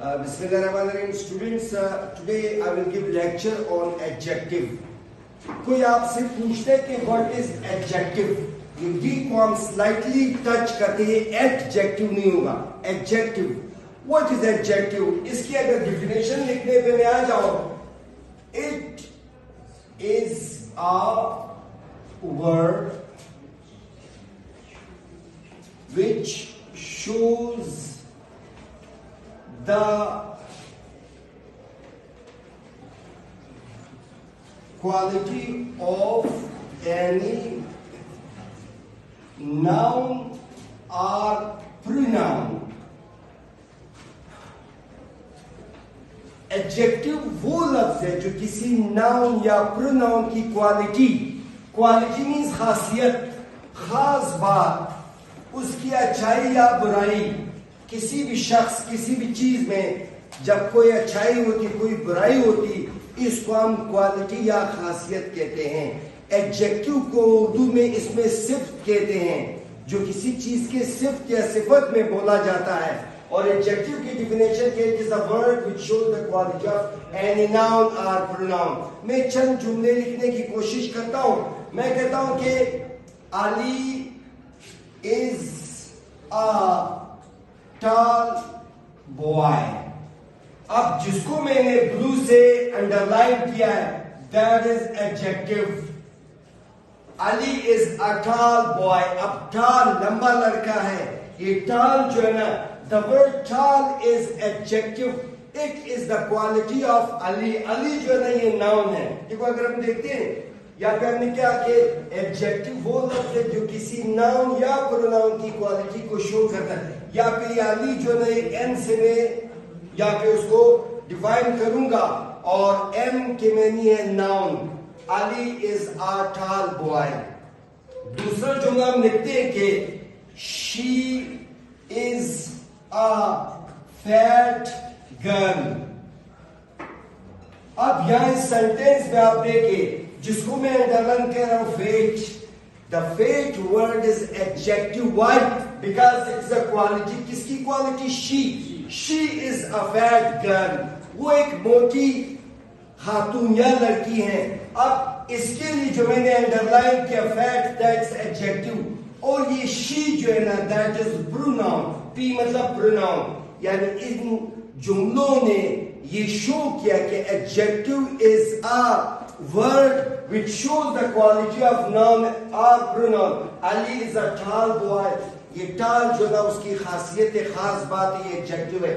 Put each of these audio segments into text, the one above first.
Bismillahirrahmanirrahim. Students, today I will give lecture on adjective. कोई आपसे पूछते है कि what is adjective? ये D को हम slightly touch करते हैं, adjective नहीं होगा. Adjective. What is adjective? इसकी अगर definition लिखने पे मैं आ जाऊं, it is a word which shows the quality of any noun or pronoun. Adjective वो लफ्ज है जो किसी नाउन या प्रोनाउन की क्वालिटी मीन्स खासियत, खास बात, उसकी अच्छाई या बुराई, किसी भी शख्स किसी भी चीज में जब कोई अच्छाई होती कोई बुराई होती, इसको हम क्वालिटी या खासियत कहते हैं. एडजेक्टिव को उर्दू में इसमें सिफ्त कहते हैं, जो किसी चीज के सिफ्त या सिफत में बोला जाता है. और एडजेक्टिव की डिफिनेशन के is a word which shows the quality of any noun और प्रोनाउन. मैं चंद जुमले लिखने की कोशिश करता हूं. मैं कहता हूं कि Ali is a tall boy. अब जिसको मैंने ब्लू से अंडरलाइन किया है, that is adjective. Ali is a tall boy. अब tall लंबा लड़का है, ये tall जो है ना, the word tall is adjective. It is the quality of Ali. Ali जो है ना ये नाउन है. देखो अगर हम देखते हैं या फिर हमने क्या कि एडजेक्टिव वो लफ्ज है जो किसी नाउन या प्रोनाउन की क्वालिटी को शो करता है. या फिर अली जो है एन से मैं या फिर उसको डिफाइन करूंगा और एम के मैनी है noun. Ali is a tall boy. दूसरा जुमला हम लिखते हैं कि she is a fat girl. अब यहां इस सेंटेंस में आप देखिए, जिसको मैं अंडरलाइन कह रहा हूं, fat. The fat word is adjective. Why? Because it's a quality. किसकी quality? She is a fat girl. वो एक मोटी खातून या लड़की है. अब इसके लिए जो मैंने अंडरलाइन किया, फैट, दैट्स एडजेक्टिव. और ये शी जो है ना, दैट इज प्रोनाउन. पी मतलब प्रोनाउन. यानी इन जुमलों ने ये शो किया कि adjective is a word which shows the quality of noun or pronoun. Ali is a tall boy. ये tall जो ना उसकी खासियत है, खास बात है, ये एडजेक्टिव है.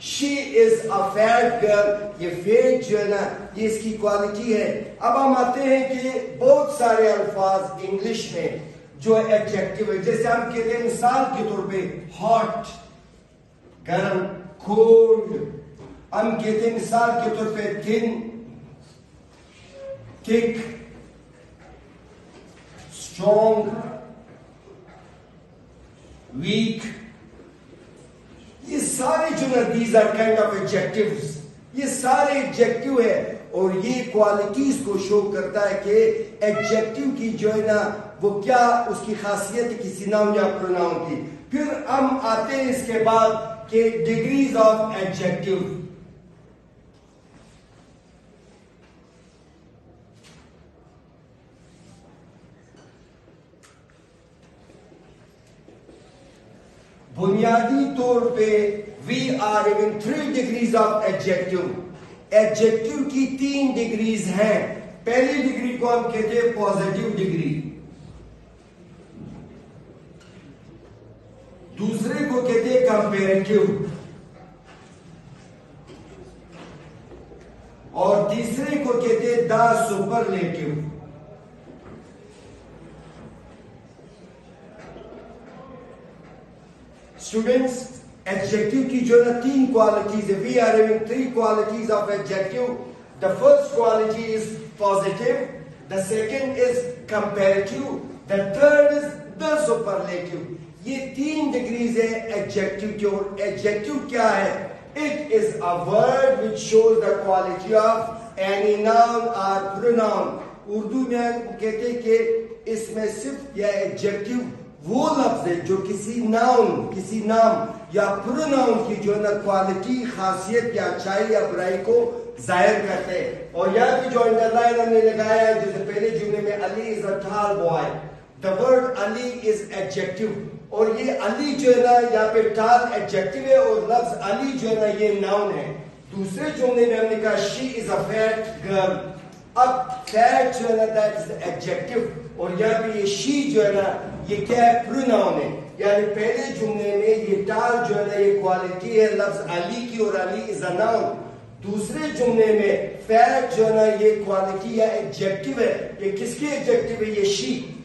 She is a fat girl. ये fat जो है ना, ये इसकी क्वालिटी है. अब हम आते हैं कि बहुत सारे अल्फाज इंग्लिश में जो एडजेक्टिव है, जैसे हम कहते हैं मिसाल के तौर पे हॉट, गर्म, कोल्ड. हम कहते हैं मिसाल के तौर पे थिन, thick, strong, weak. ये सारे जो ना, these are kind of adjectives. ये सारे एडजेक्टिव है और ये क्वालिटीज को शो करता है कि एडजेक्टिव की जो है ना, वो क्या उसकी खासियत है किसी नाउन या प्रोनाउन की. फिर हम आते हैं इसके बाद के डिग्रीज ऑफ एडजेक्टिव. बुनियादी तौर पे we are given 3 degrees of adjective. Adjective की 3 डिग्रीज हैं. पहली डिग्री को हम कहते हैं पॉजिटिव डिग्री, दूसरे को कहते हैं कंपैरेटिव, और तीसरे को कहते हैं द सुपरलेटिव. स्टूडेंट्स, एडजेक्टिव की जो ना 3 क्वालिटीज है. We are having 3 qualities of adjective. The first quality is positive, the second is comparative, the third is the superlative. ये 3 डिग्रीज है एडजेक्टिव की. और एडजेक्टिव क्या है? It is a word which shows the quality of any noun और pronoun. Urdu में कहते हैं कि इसमें सिर्फ या एडजेक्टिव वो लफ्ज है जो किसी नाउन, किसी नाम या प्रोनाउन की जो है ना क्वालिटी, खासियत या अच्छाई या बुराई को जाहिर करते हैं। और यहाँ पे जो अंडरलाइन हमने लगाया है, जैसे पहले जुमले में Ali is a tall boy, the word Ali is adjective, और ये अली जो है ना यहाँ पे टॉल एडजेक्टिव है और लफ्ज अली जो है ना ये नाउन है। दूसरे जुमले में हमने कहा she is a fat girl, अब फैट जो है ना दैट इज एडजेक्टिव, और यहाँ पे ये शी जो है ना ये क्या है, प्रोनाउन है। यानी पहले जुमले में ये टाल जो है ना ये क्वालिटी है लफ्ज अली की और अली इज अ नाउन। दूसरे जुमले में फैट जो है ना ये क्वालिटी या एडजेक्टिव है। ये किसकी एडजेक्टिव है? ये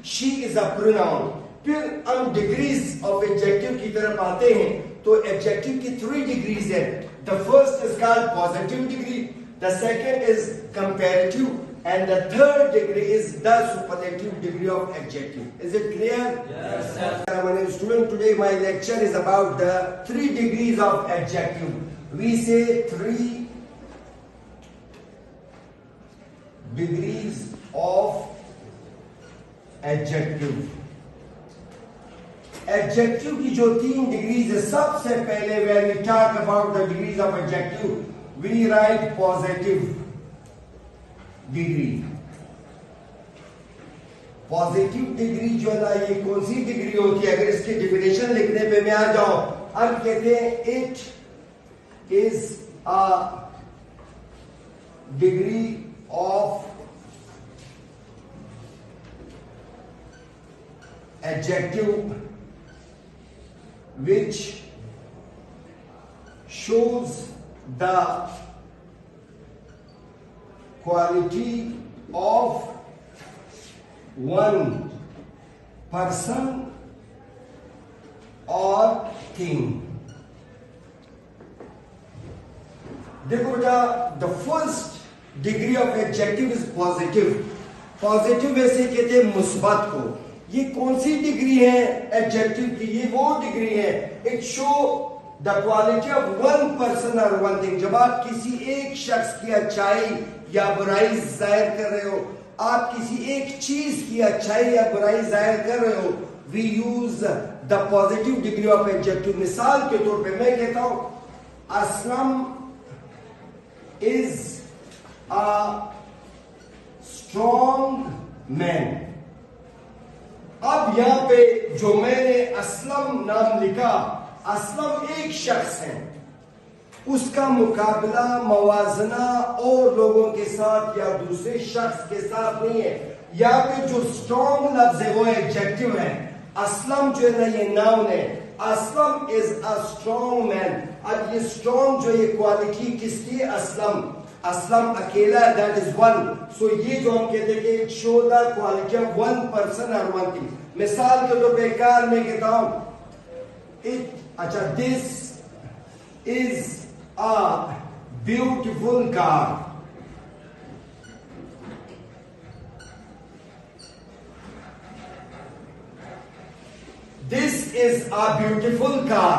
शी इज अ प्रोनाउन। फिर हम डिग्रीज ऑफ एडजेक्टिव की तरफ आते हैं, तो एडजेक्टिव की 3 डिग्रीज है। The first is called positive degree, the second is comparative, and the third degree is the superlative degree of adjective. Is it clear? Yes, sir. My name is student. Today my lecture is about the 3 degrees of adjective. We say 3 degrees of adjective. Adjective की जो 3 degrees है, सबसे पहले when we talk about the degrees of adjective, we write positive degree. Positive degree जो है ना ये कौन सी डिग्री होती है? अगर इसकी डिफिनेशन लिखने पे मैं आ जाऊं, हम कहते हैं it is a degree of adjective which shows the quality of one person or thing. देखो बेटा, the first degree of adjective is positive. Positive वैसे कहते हैं मुस्बत को। ये कौन सी डिग्री है एडजेक्टिव की? ये वो डिग्री है, it show the quality of one person और वन थिंग। जब आप किसी एक शख्स की अच्छाई या बुराई जाहिर कर रहे हो, आप किसी एक चीज की अच्छाई या बुराई जाहिर कर रहे हो, we use the positive degree of adjective. मिसाल के तौर पे मैं कहता हूं Aslam is a strong man. अब यहां पे जो मैंने असलम नाम लिखा, असलम एक शख्स है, उसका मुकाबला मवाजना और लोगों के साथ या दूसरे शख्स के साथ नहीं है। यहाँ पे जो स्ट्रॉन्ग लफ्ज है वो एडजेक्टिव है, असलम जो है ना ये नाउन है। Aslam is a strong man. अब ये स्ट्रॉन्ग जो ये क्वालिटी किसकी? असलम। असलम अकेला है, दैट इज वन। सो ये जो हम कहते हैं कि show the quality of one person और वन थिंग। मिसाल के तौर पे कार में कहता हूं इट, अच्छा, this is a beautiful car. This is a beautiful car.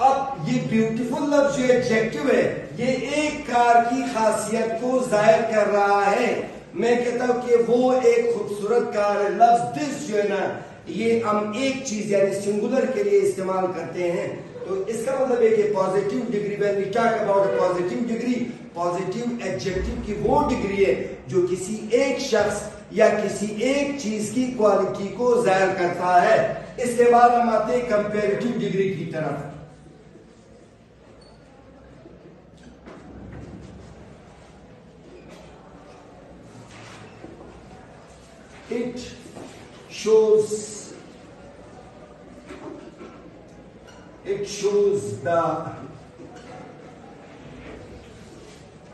अब ये ब्यूटीफुल लफ्ज जो एडजेक्टिव है, ये एक कार की खासियत को जाहिर कर रहा है। मैं कहता हूं कि वो एक खूबसूरत कार है। लफ्ज दिस जो है ना ये हम एक चीज यानी सिंगुलर के लिए इस्तेमाल करते हैं। तो इसका मतलब है कि positive degree, when we talk about a positive degree, positive adjective की वो डिग्री है जो किसी एक शख्स या किसी एक चीज की क्वालिटी को जाहिर करता है। इसके बाद हम आते हैं कंपैरेटिव डिग्री की तरफ। It shows the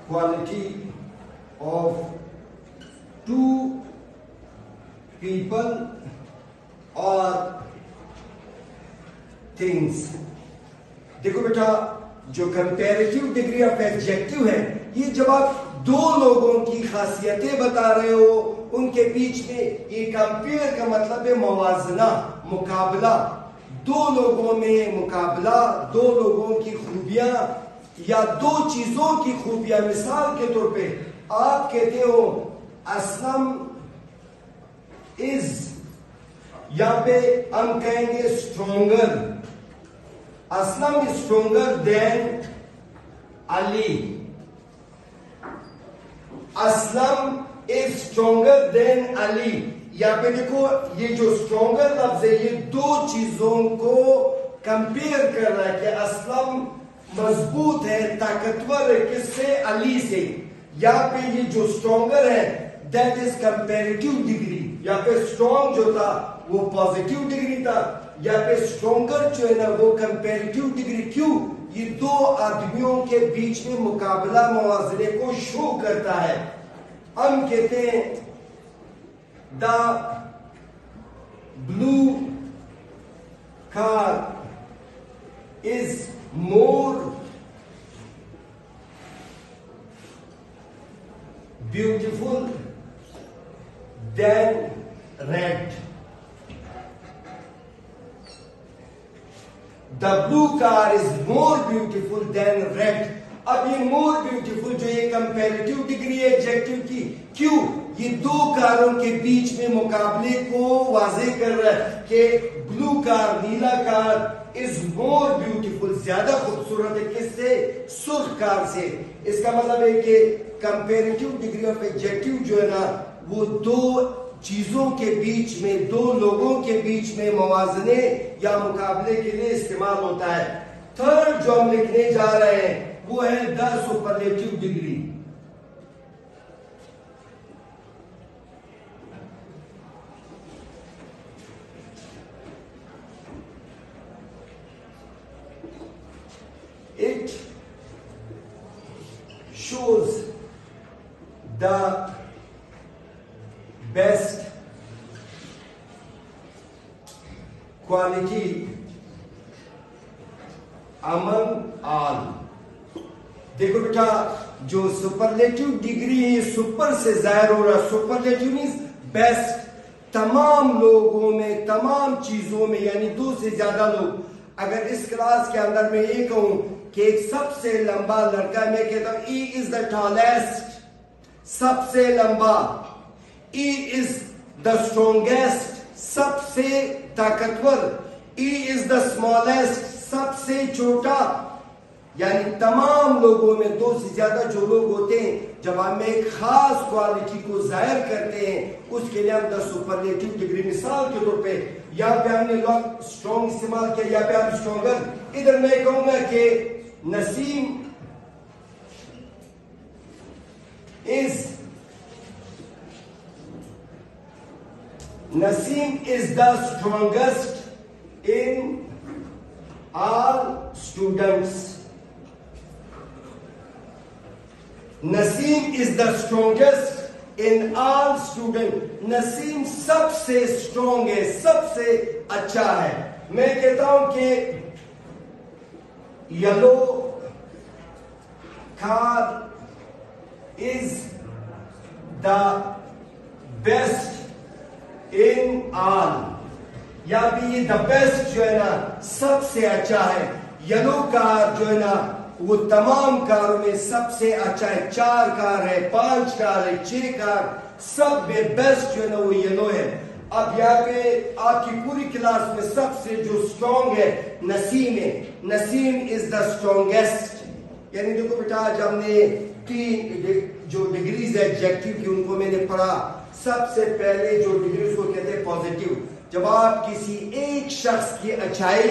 quality of two people or things. देखो बेटा, जो कंपैरेटिव डिग्री ऑफ एडजेक्टिव है, ये जब आप दो लोगों की खासियतें बता रहे हो, उनके बीच में ये कंपेयर का मतलब है मवाजना, मुकाबला। दो लोगों में मुकाबला, दो लोगों की खूबियां या दो चीजों की खूबियां। मिसाल के तौर पे आप कहते हो असलम इज यहाँ पे हम कहेंगे stronger. Aslam is stronger then Ali. Aslam is stronger then Ali. यहाँ पे देखो ये जो स्ट्रोंगर लफ्ज है ये दो चीजों को कंपेयर कर रहा है कि असलम मजबूत है, ताकतवर है, किससे? अली से। यहाँ पे ये जो स्ट्रोंगर है दैट इज कंपेरेटिव डिग्री। यहाँ पे स्ट्रॉन्ग जो था वो पॉजिटिव डिग्री था, यहाँ पे स्ट्रोंगर जो है ना वो कंपेरेटिव डिग्री। क्यों? ये दो आदमियों के बीच में मुकाबला मुआवजे को शो करता है। हम कहते हैं the blue car is more beautiful then red. The blue car is more beautiful then red. अब ये मोर ब्यूटीफुल जो ये कंपेरेटिव डिग्री है एडजेक्टिव की। क्यों? ये दो कारों के बीच में मुकाबले को वाजे कर रहा है कि blue car, Neela car is more beautiful, ज्यादा खूबसूरत है, किससे? सुर्ख कार से। इसका मतलब है कि कंपेरेटिव डिग्री ऑफ एडजेक्टिव जो है ना वो दो चीजों के बीच में, दो लोगों के बीच में मवाजने या मुकाबले के लिए इस्तेमाल होता है। थर्ड जो हम लिखने जा रहे हैं वो है the superlative degree. It shows the best quality among all। देखो बेटा जो सुपरलेटिव डिग्री है सुपर से जाहिर हो रहा है। सुपरलेटिव मीन्स बेस्ट, तमाम लोगों में, तमाम चीजों में, यानी दो से ज्यादा लोग। अगर इस क्लास के अंदर मैं ये कहूं कि एक सबसे लंबा लड़का, मैं कहता हूं ई इज द टॉलेस्ट, सबसे लंबा। ई इज द स्ट्रोंगेस्ट, सबसे ताकतवर। ई इज द स्मॉलेस्ट, सबसे छोटा। यानी तमाम लोगों में दो से ज्यादा जो लोग होते हैं, जब हम एक खास क्वालिटी को जाहिर करते हैं उसके लिए हम द सुपरलेटिव डिग्री। मिसाल के तौर पे यहाँ पे हमने लॉन्ग स्ट्रॉन्ग इस्तेमाल किया, यहाँ पे हम स्ट्रॉन्गर। इधर मैं कहूंगा कि Naseem is the strongest in all students. Naseem is the strongest in all student. Naseem सबसे स्ट्रॉन्ग है, सबसे अच्छा है। मैं कहता हूं कि yellow car is the best in all. या भी ये द बेस्ट जो है ना सबसे अच्छा है। येलो कार जो है ना वो तमाम कारों में सबसे अच्छा है। 4 कार है, 5 कार है, 6 कार, सब में बेस्ट जो है ना वो येलो है। अब यहाँ पे आपकी पूरी क्लास में सबसे जो स्ट्रॉन्ग है नसीम है। Naseem is the strongest. यानी देखो बेटा आज हमने 3 जो डिग्रीज है एडजेक्टिव की उनको मैंने पढ़ा। सबसे पहले जो डिग्री उसको कहते हैं पॉजिटिव। जब आप किसी एक शख्स की अच्छाई,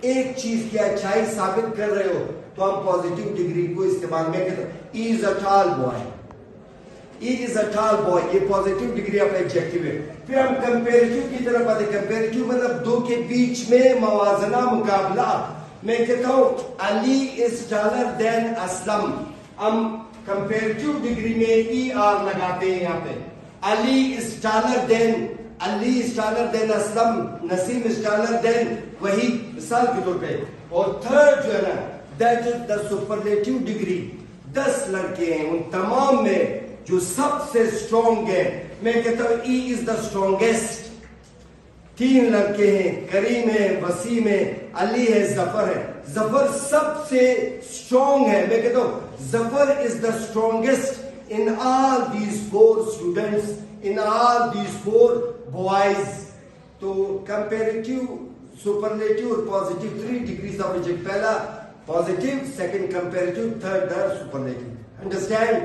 एक चीज की अच्छाई साबित कर रहे हो तो हम पॉजिटिव डिग्री को इस्तेमाल में करते हैं। He is a tall boy, he is a tall boy, ये पॉजिटिव डिग्री ऑफ एडजेक्टिव है। फिर हम कंपेरेटिव की तरफ आते। कंपेरेटिव मतलब दो के बीच में मवाजना, मुकाबला। मैं कहता हूं Ali is taller than Aslam. हम कंपेरेटिव डिग्री में ई आर लगाते हैं यहाँ पे। Ali is taller than Aslam, Naseem is taller than वही, मिसाल के तौर पे। और थर्ड जो है ना that is the superlative degree. 10 लड़के हैं, उन तमाम में जो सबसे स्ट्रॉन्ग है। मैं कहता हूं ई इज द स्ट्रॉन्गेस्ट। 3 लड़के हैं, करीम है, वसीम है, अली है, जफर है। जफर सबसे स्ट्रॉन्ग है। मैं कहता हूं Zafar is the strongest in all these 4 students, in all these 4 boys. तो कंपेरेटिव, सुपरलेटिव और पॉजिटिव 3 डिग्रीज ऑफ एडजेक्टिव। पहला positive, second comparative, third superlative. Understand?